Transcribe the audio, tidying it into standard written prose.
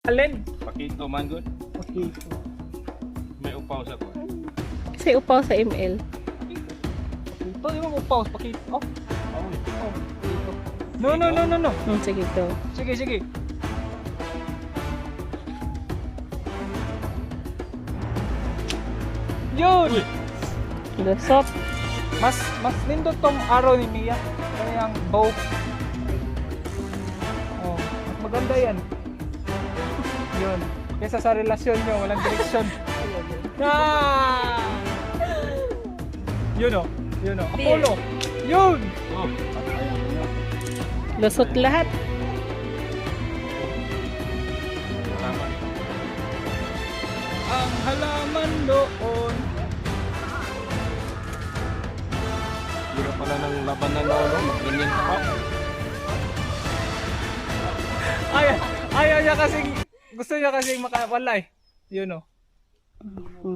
Alin? Pakito man good. Okay. May upaw sa ko. Kasi upaw sa ML. Ito yung pause. Pakita. Oh. Oh, Dito. No. Sige to. Sige. Yun! Lusot. Mas nindot tong araw ni Mia. Kaya ang bow. Oh, mas maganda yan. Yun. Kesa sa relasyon nyo, walang direksyon. Ah! Yun o. Apollo. Yun! oh. Lusot lahat. Tama. Ang halaman doon. Hira pala ng laban ng lolo. Mag-init pa. Ayaw niya kasing, gusto niya kasing makawala eh. Yun o.